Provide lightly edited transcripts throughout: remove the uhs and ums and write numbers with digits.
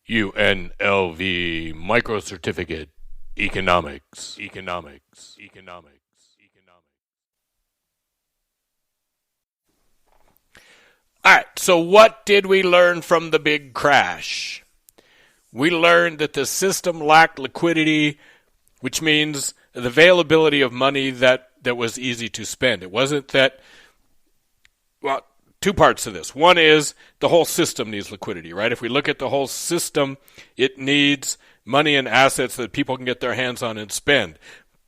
UNLV Microcertificate Economics. All right, so what did we learn from the big crash? We learned that the system lacked liquidity, which means the availability of money that was easy to spend. It wasn't that, well, two parts to this. One is the whole system needs liquidity, right? If we look at the whole system, it needs money and assets that people can get their hands on and spend.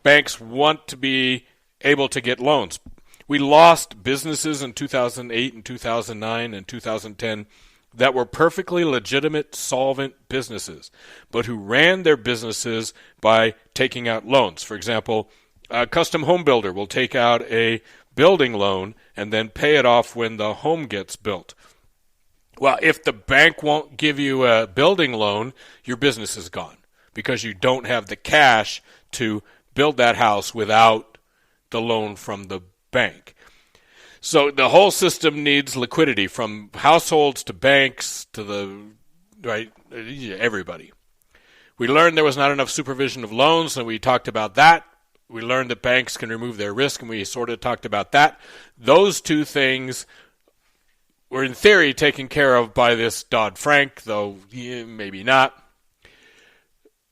Banks want to be able to get loans. We lost businesses in 2008 and 2009 and 2010 that were perfectly legitimate, solvent businesses, but who ran their businesses by taking out loans. For example, a custom home builder will take out a building loan and then pay it off when the home gets built. Well, if the bank won't give you a building loan, your business is gone because you don't have the cash to build that house without the loan from the bank. So the whole system needs liquidity, from households to banks to everybody. We learned there was not enough supervision of loans, and we talked about that. We learned that banks can remove their risk, and we sort of talked about that. Those two things were in theory taken care of by this Dodd-Frank, though maybe not.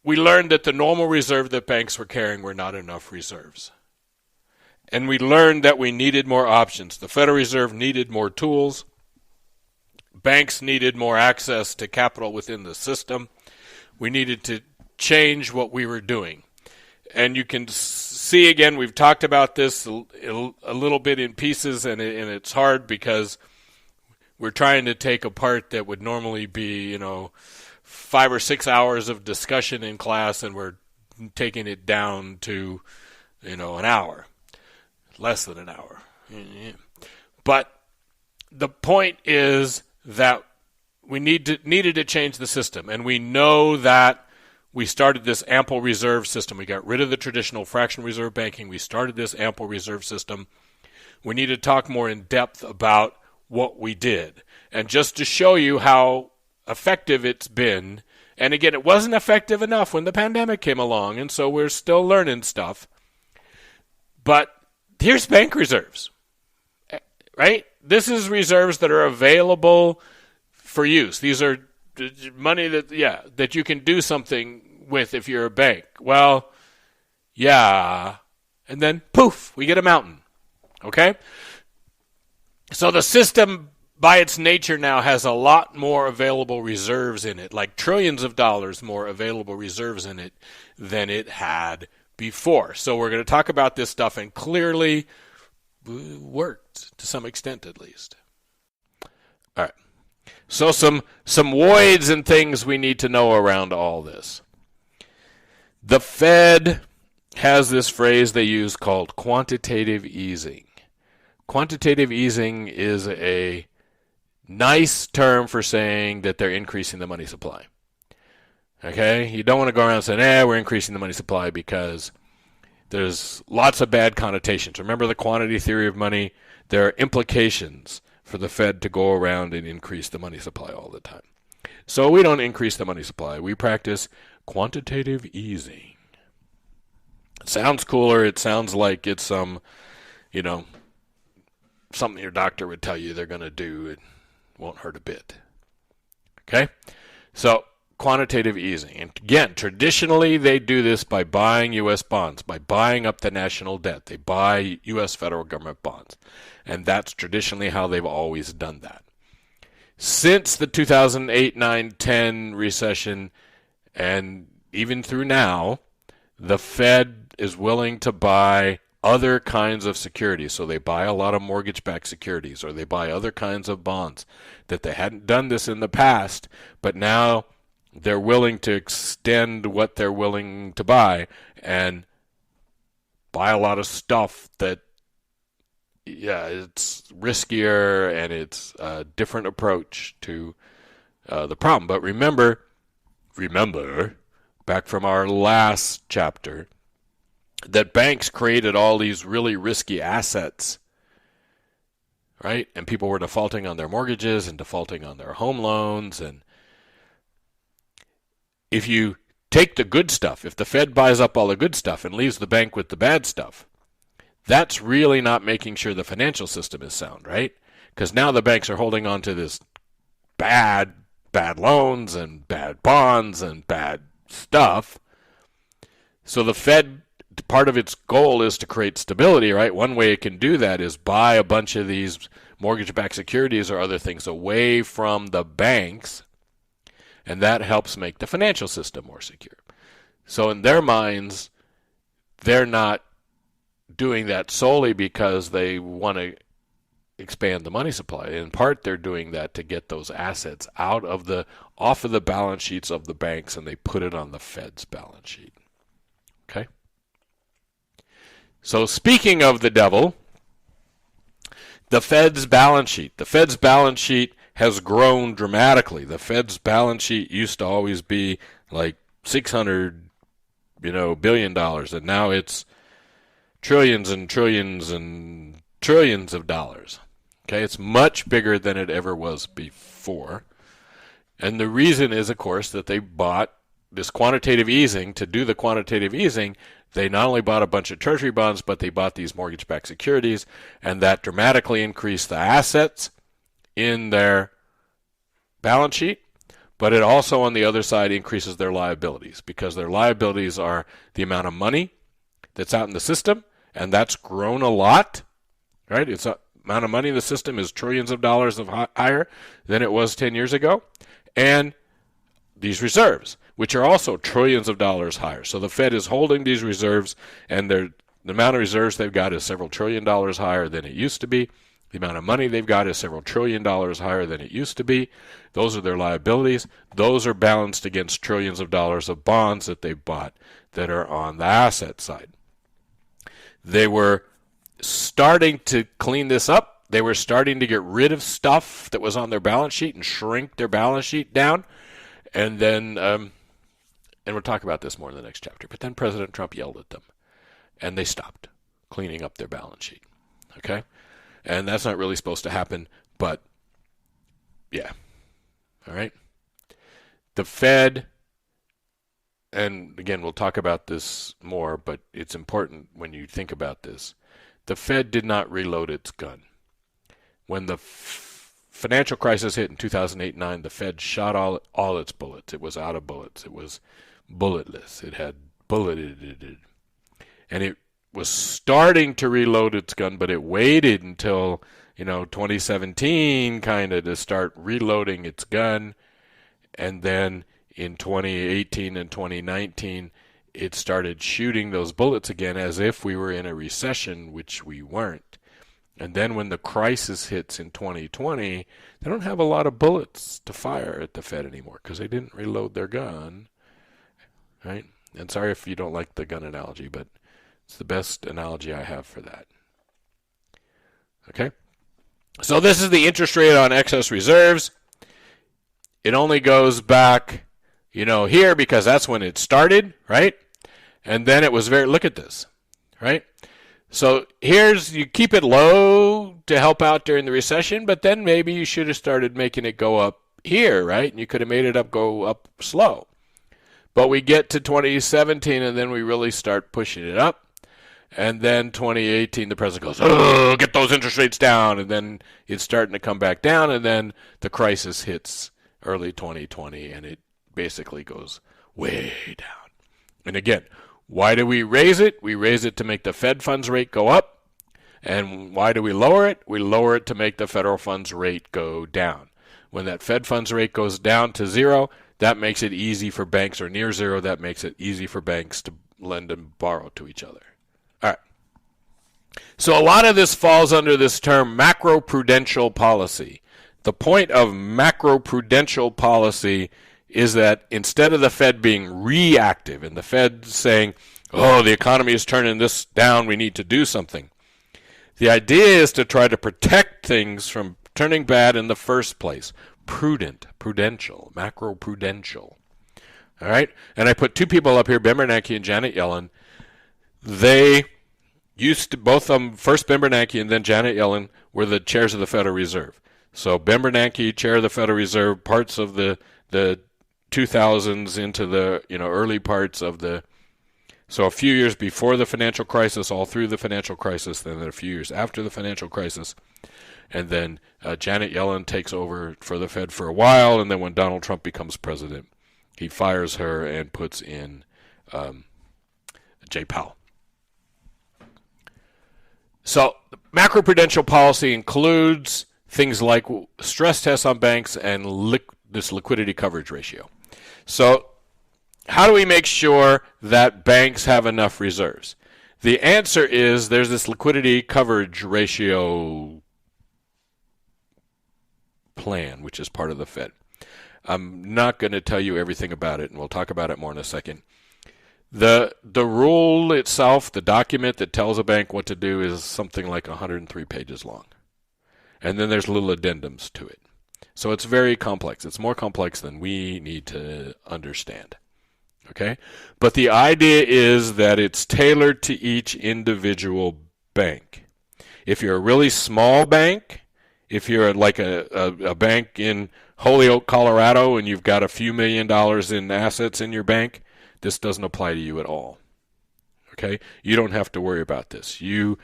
We learned that the normal reserve that banks were carrying were not enough reserves. And we learned that we needed more options. The Federal Reserve needed more tools. Banks needed more access to capital within the system. We needed to change what we were doing. And you can see, again, we've talked about this a little bit in pieces, and it's hard because we're trying to take a part that would normally be, 5 or 6 hours of discussion in class, and we're taking it down to, an hour. Less than an hour. But the point is that we needed to change the system, and we know that we started this ample reserve system. We got rid of the traditional fractional reserve banking. We started this ample reserve system. We need to talk more in depth about what we did. And just to show you how effective it's been, and again, it wasn't effective enough when the pandemic came along, and so we're still learning stuff. But here's bank reserves, right? This is reserves that are available for use. These are money that you can do something with if you're a bank. Well, yeah. And then, poof, we get a mountain, okay? So the system, by its nature now, has a lot more available reserves in it, like trillions of dollars more available reserves in it than it had before. So we're going to talk about this stuff, and clearly worked to some extent, at least. All right. So some voids and things we need to know around all this. The Fed has this phrase they use called quantitative easing. Quantitative easing is a nice term for saying that they're increasing the money supply. Okay, you don't want to go around saying, we're increasing the money supply, because there's lots of bad connotations. Remember the quantity theory of money? There are implications for the Fed to go around and increase the money supply all the time. So we don't increase the money supply. We practice quantitative easing. It sounds cooler. It sounds like it's something your doctor would tell you they're going to do. It won't hurt a bit. Okay? So quantitative easing. And again, traditionally they do this by buying U.S. bonds, by buying up the national debt. They buy U.S. federal government bonds. And that's traditionally how they've always done that. Since the 2008, 9, 10 recession, and even through now, the Fed is willing to buy other kinds of securities. So they buy a lot of mortgage-backed securities, or they buy other kinds of bonds that they hadn't done this in the past, but now they're willing to extend what they're willing to buy and buy a lot of stuff that, it's riskier and it's a different approach to the problem. But remember, back from our last chapter, that banks created all these really risky assets, right? And people were defaulting on their mortgages and defaulting on their home loans, and if you take the good stuff, if the Fed buys up all the good stuff and leaves the bank with the bad stuff, that's really not making sure the financial system is sound, right? Because now the banks are holding on to this bad loans and bad bonds and bad stuff. So the Fed, part of its goal is to create stability, right? One way it can do that is buy a bunch of these mortgage-backed securities or other things away from the banks, and that helps make the financial system more secure. So in their minds, they're not doing that solely because they want to expand the money supply. In part, they're doing that to get those assets off of the balance sheets of the banks, and they put it on the Fed's balance sheet. Okay? So speaking of the devil, the Fed's balance sheet. The Fed's balance sheet has grown dramatically. The Fed's balance sheet used to always be like $600 billion, and now it's trillions and trillions and trillions of dollars. Okay, it's much bigger than it ever was before. And the reason is, of course, that they bought this quantitative easing. To do the quantitative easing, they not only bought a bunch of treasury bonds, but they bought these mortgage-backed securities, and that dramatically increased the assets in their balance sheet, but it also, on the other side, increases their liabilities, because their liabilities are the amount of money that's out in the system, and that's grown a lot, right? It's the amount of money in the system is trillions of dollars higher than it was 10 years ago, and these reserves, which are also trillions of dollars higher. So the Fed is holding these reserves, and the amount of reserves they've got is several trillion dollars higher than it used to be. The amount of money they've got is several trillion dollars higher than it used to be. Those are their liabilities. Those are balanced against trillions of dollars of bonds that they've bought that are on the asset side. They were starting to clean this up. They were starting to get rid of stuff that was on their balance sheet and shrink their balance sheet down. And then, and we'll talk about this more in the next chapter, but then President Trump yelled at them, and they stopped cleaning up their balance sheet. Okay? And that's not really supposed to happen, but yeah. All right? The Fed, and again, we'll talk about this more, but it's important when you think about this. The Fed did not reload its gun. When the financial crisis hit in 2008-9, the Fed shot all its bullets. It was out of bullets. It was bulletless. It had bulleted. And it was starting to reload its gun, but it waited until 2017 kind of to start reloading its gun. And then in 2018 and 2019, it started shooting those bullets again as if we were in a recession, which we weren't. And then when the crisis hits in 2020, they don't have a lot of bullets to fire at the Fed anymore because they didn't reload their gun, right? And sorry if you don't like the gun analogy, but it's the best analogy I have for that. Okay? So this is the interest rate on excess reserves. It only goes back, here because that's when it started, right? And then it was look at this, right? So you keep it low to help out during the recession, but then maybe you should have started making it go up here, right? And you could have made it go up slow. But we get to 2017, and then we really start pushing it up. And then 2018, the president goes, oh, get those interest rates down. And then it's starting to come back down, and then the crisis hits early 2020, and it basically goes way down. And again, why do we raise it? We raise it to make the Fed funds rate go up. And why do we lower it? We lower it to make the federal funds rate go down. When that Fed funds rate goes down to zero, that makes it easy for banks, or near zero, that makes it easy for banks to lend and borrow to each other. All right. So a lot of this falls under this term macroprudential policy. The point of macroprudential policy is that instead of the Fed being reactive and the Fed saying, oh, the economy is turning this down, we need to do something, the idea is to try to protect things from turning bad in the first place. Prudential, macroprudential. All right? And I put two people up here, Ben Bernanke and Janet Yellen. They used to, both of them, first Ben Bernanke and then Janet Yellen, were the chairs of the Federal Reserve. So Ben Bernanke, chair of the Federal Reserve, parts of the 2000s into the early parts of the. So a few years before the financial crisis, all through the financial crisis, then a few years after the financial crisis, and then Janet Yellen takes over for the Fed for a while, and then when Donald Trump becomes president, he fires her and puts in Jay Powell. So macroprudential policy includes things like stress tests on banks and this liquidity coverage ratio. So how do we make sure that banks have enough reserves? The answer is there's this liquidity coverage ratio plan, which is part of the Fed. I'm not going to tell you everything about it, and we'll talk about it more in a second. The rule itself, the document that tells a bank what to do, is something like 103 pages long. And then there's little addendums to it. So it's very complex. It's more complex than we need to understand. Okay? But the idea is that it's tailored to each individual bank. If you're a really small bank, if you're like a bank in Holyoke, Colorado, and you've got a few $1 million in assets in your bank, this doesn't apply to you at all. Okay? You don't have to worry about this. You've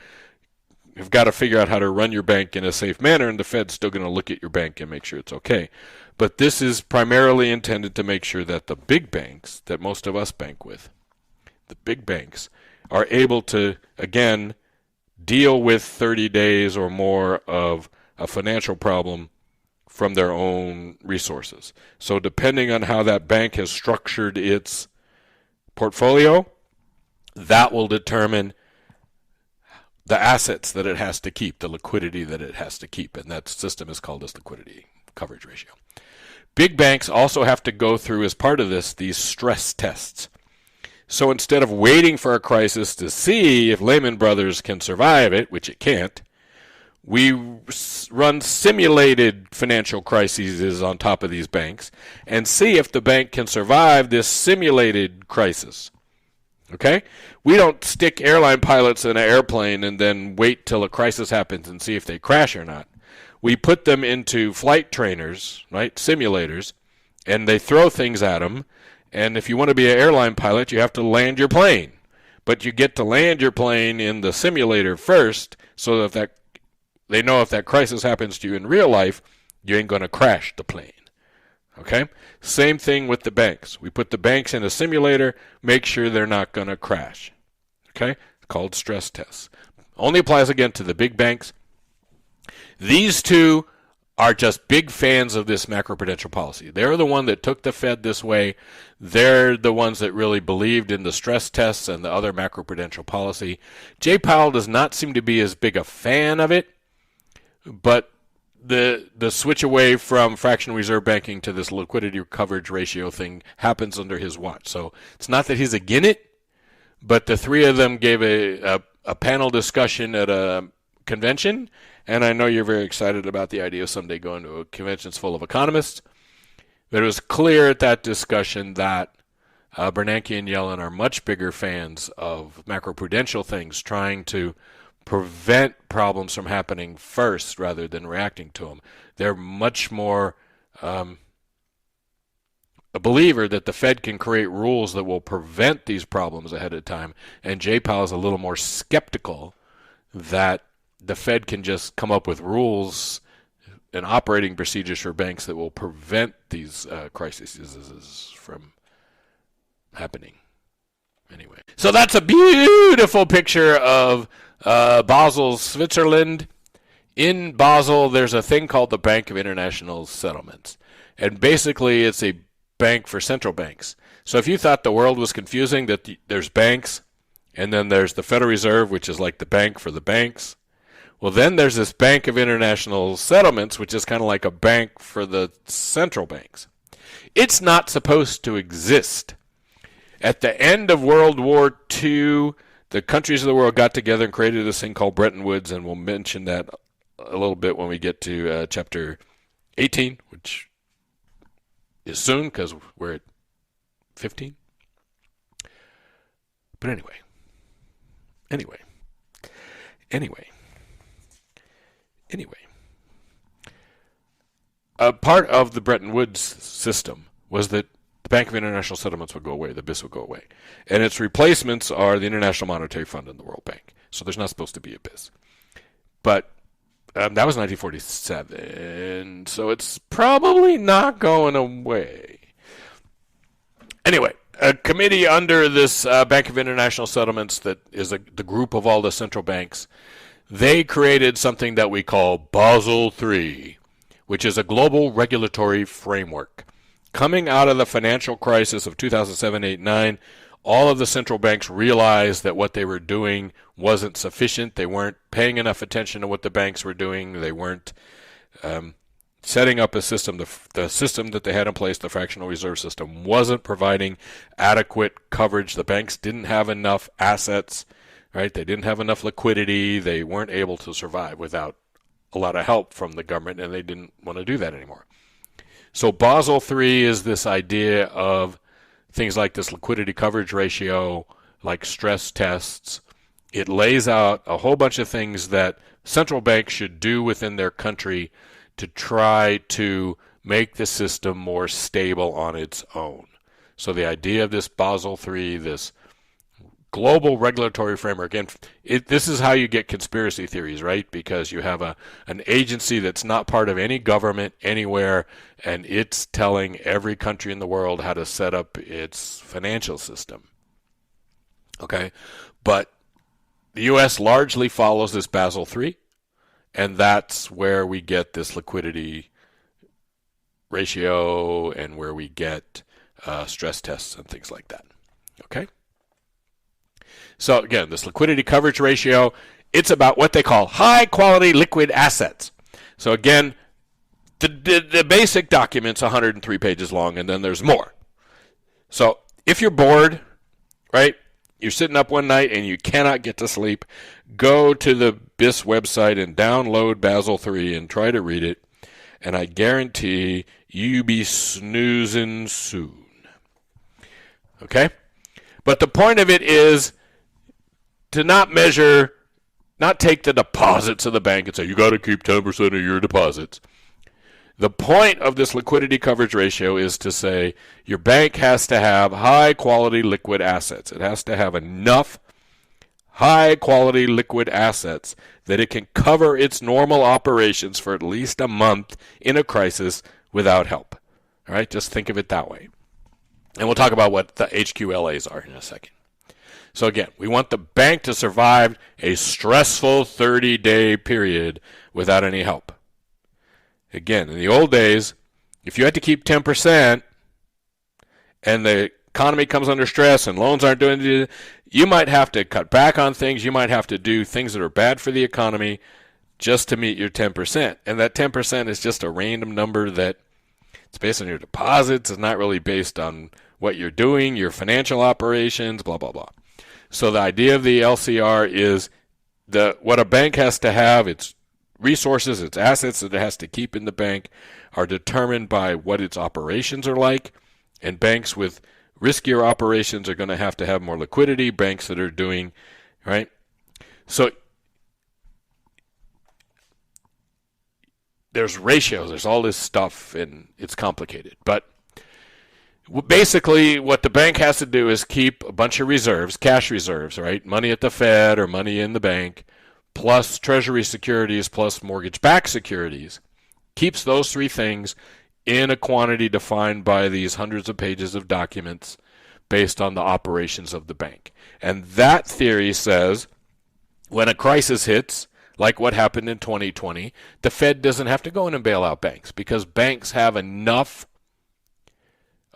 got to figure out how to run your bank in a safe manner, and the Fed's still going to look at your bank and make sure it's okay. But this is primarily intended to make sure that the big banks that most of us bank with, the big banks, are able to, again, deal with 30 days or more of a financial problem from their own resources. So depending on how that bank has structured its portfolio, that will determine the assets that it has to keep, the liquidity that it has to keep, and that system is called this liquidity coverage ratio. Big banks also have to go through, as part of this, these stress tests. So instead of waiting for a crisis to see if Lehman Brothers can survive it, which it can't, we run simulated financial crises on top of these banks and see if the bank can survive this simulated crisis. Okay? We don't stick airline pilots in an airplane and then wait till a crisis happens and see if they crash or not. We put them into flight trainers, right, simulators, and they throw things at them. And if you want to be an airline pilot, you have to land your plane. But you get to land your plane in the simulator first, so that they know if that crisis happens to you in real life, you ain't going to crash the plane. Okay? Same thing with the banks. We put the banks in a simulator, make sure they're not going to crash. Okay? It's called stress tests. Only applies again to the big banks. These two are just big fans of this macroprudential policy. They're the one that took the Fed this way. They're the ones that really believed in the stress tests and the other macroprudential policy. Jay Powell does not seem to be as big a fan of it, but the switch away from fractional reserve banking to this liquidity coverage ratio thing happens under his watch. So it's not that he's against it, but the three of them gave a panel discussion at a convention, and I know you're very excited about the idea of someday going to a convention full of economists. But it was clear at that discussion that Bernanke and Yellen are much bigger fans of macroprudential things, trying to prevent problems from happening first rather than reacting to them. They're much more a believer that the Fed can create rules that will prevent these problems ahead of time, and Jay Powell is a little more skeptical that the Fed can just come up with rules and operating procedures for banks that will prevent these crises from happening. Anyway, so that's a beautiful picture of Basel, Switzerland. In Basel, there's a thing called the Bank of International Settlements. And basically, it's a bank for central banks. So if you thought the world was confusing, that there's banks, and then there's the Federal Reserve, which is like the bank for the banks. Well, then there's this Bank of International Settlements, which is kind of like a bank for the central banks. It's not supposed to exist. At the end of World War II, the countries of the world got together and created this thing called Bretton Woods, and we'll mention that a little bit when we get to chapter 18, which is soon because we're at 15. But anyway. A part of the Bretton Woods system was that the Bank of International Settlements would go away, the BIS would go away. And its replacements are the International Monetary Fund and the World Bank. So there's not supposed to be a BIS. But that was 1947, so it's probably not going away. Anyway, a committee under this Bank of International Settlements that is the group of all the central banks, they created something that we call Basel III, which is a global regulatory framework. Coming out of the financial crisis of 2007, 8, 9, all of the central banks realized that what they were doing wasn't sufficient. They weren't paying enough attention to what the banks were doing. They weren't setting up a system. The system that they had in place, the fractional reserve system, wasn't providing adequate coverage. The banks didn't have enough assets, right? They didn't have enough liquidity. They weren't able to survive without a lot of help from the government, and they didn't want to do that anymore. So Basel III is this idea of things like this liquidity coverage ratio, like stress tests. It lays out a whole bunch of things that central banks should do within their country to try to make the system more stable on its own. So the idea of this Basel III, this global regulatory framework, and this is how you get conspiracy theories, right? Because you have an agency that's not part of any government anywhere, and it's telling every country in the world how to set up its financial system. Okay? But the U.S. largely follows this Basel III, and that's where we get this liquidity ratio and where we get stress tests and things like that. Okay? So again, this liquidity coverage ratio, it's about what they call high-quality liquid assets. So again, the basic document's 103 pages long, and then there's more. So if you're bored, right, you're sitting up one night and you cannot get to sleep, go to the BIS website and download Basel III and try to read it, and I guarantee you be snoozing soon. Okay? But the point of it is to not take the deposits of the bank and say, you got to keep 10% of your deposits. The point of this liquidity coverage ratio is to say your bank has to have high-quality liquid assets. It has to have enough high-quality liquid assets that it can cover its normal operations for at least a month in a crisis without help. All right, just think of it that way. And we'll talk about what the HQLAs are in a second. So again, we want the bank to survive a stressful 30-day period without any help. Again, in the old days, if you had to keep 10% and the economy comes under stress and loans aren't doing it, you might have to cut back on things. You might have to do things that are bad for the economy just to meet your 10%. And that 10% is just a random number that it's based on your deposits. It's not really based on what you're doing, your financial operations, blah, blah, blah. So the idea of the LCR is what a bank has to have, its resources, its assets that it has to keep in the bank are determined by what its operations are like. And banks with riskier operations are going to have more liquidity. Banks that are doing, right? So there's ratios, there's all this stuff, and it's complicated. But basically, what the bank has to do is keep a bunch of reserves, cash reserves, right? Money at the Fed or money in the bank, plus Treasury securities, plus mortgage-backed securities. Keeps those three things in a quantity defined by these hundreds of pages of documents based on the operations of the bank. And that theory says when a crisis hits, like what happened in 2020, the Fed doesn't have to go in and bail out banks because banks have enough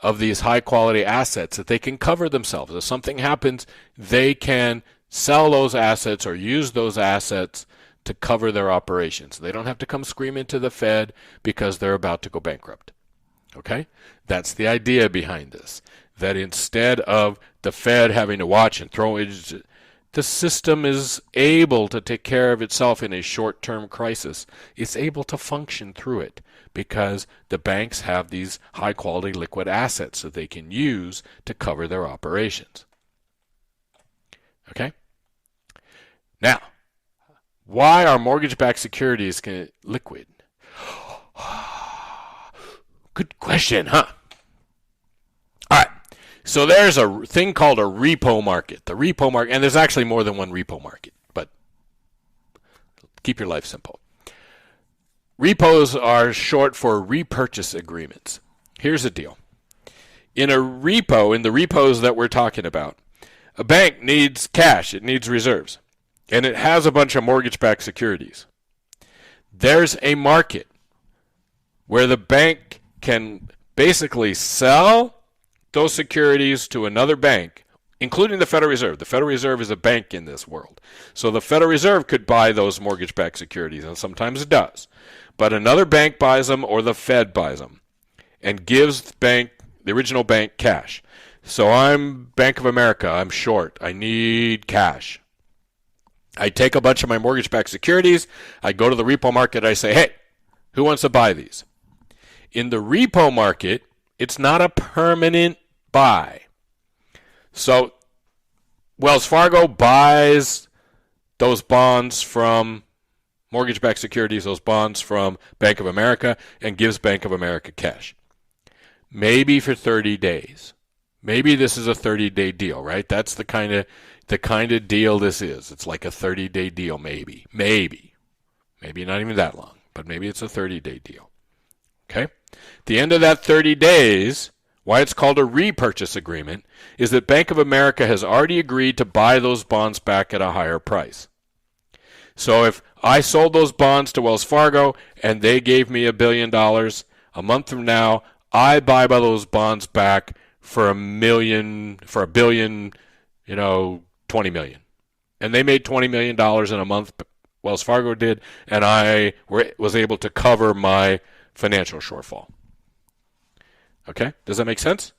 of these high-quality assets that they can cover themselves. If something happens, they can sell those assets or use those assets to cover their operations. They don't have to come screaming to the Fed because they're about to go bankrupt. Okay? That's the idea behind this. That instead of the Fed having to watch and throw it, the system is able to take care of itself in a short-term crisis. It's able to function through it because the banks have these high-quality liquid assets that they can use to cover their operations. Okay? Now, why are mortgage-backed securities liquid? Good question, huh? So there's a thing called a repo market. The repo market, and there's actually more than one repo market, but keep your life simple. Repos are short for repurchase agreements. Here's the deal. In a repo, in the repos that we're talking about, a bank needs cash, it needs reserves, and it has a bunch of mortgage-backed securities. There's a market where the bank can basically sell those securities to another bank, including the Federal Reserve. The Federal Reserve is a bank in this world. So the Federal Reserve could buy those mortgage-backed securities, and sometimes it does. But another bank buys them or the Fed buys them and gives the original bank cash. So I'm Bank of America. I'm short. I need cash. I take a bunch of my mortgage-backed securities. I go to the repo market. I say, hey, who wants to buy these? In the repo market, it's not a permanent buy. So Wells Fargo buys those bonds from mortgage-backed securities, those bonds from Bank of America, and gives Bank of America cash. Maybe for 30 days. Maybe this is a 30-day deal, right? That's the kind of deal this is. It's like a 30-day deal, maybe. Maybe not even that long, but maybe it's a 30-day deal. Okay? At the end of that 30 days, why it's called a repurchase agreement is that Bank of America has already agreed to buy those bonds back at a higher price. So if I sold those bonds to Wells Fargo and they gave me $1 billion, a month from now, I buy those bonds back for $1 billion, 20 million. And they made $20 million in a month, Wells Fargo did, and I was able to cover my financial shortfall. Okay? Does that make sense?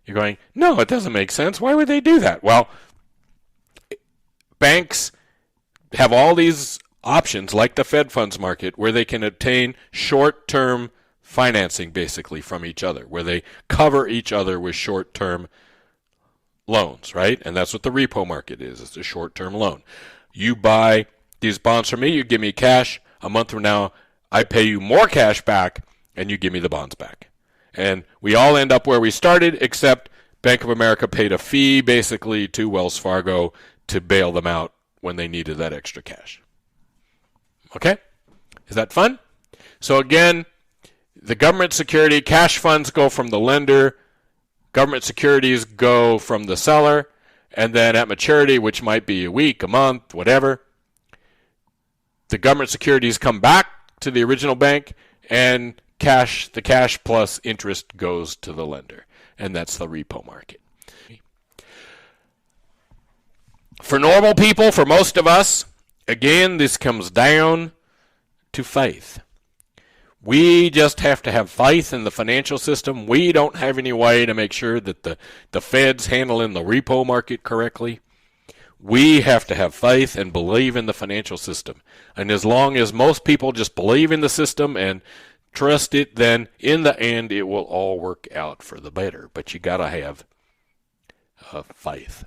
You're going, no, it doesn't make sense. Why would they do that? Well, banks have all these options, like the Fed funds market, where they can obtain short-term financing, basically, from each other, where they cover each other with short-term loans, right? And that's what the repo market is. It's a short-term loan. You buy these bonds from me, you give me cash. A month from now, I pay you more cash back, and you give me the bonds back. And we all end up where we started, except Bank of America paid a fee, basically, to Wells Fargo to bail them out when they needed that extra cash. Okay? Is that fun? So again, the government security, cash funds go from the lender, government securities go from the seller, and then at maturity, which might be a week, a month, whatever, the government securities come back to the original bank, and the cash plus interest goes to the lender. And that's the repo market. For normal people, for most of us, again, this comes down to faith. We just have to have faith in the financial system. We don't have any way to make sure that the Fed's handling the repo market correctly. We have to have faith and believe in the financial system. And as long as most people just believe in the system and trust it, then in the end it will all work out for the better. But you got to have faith.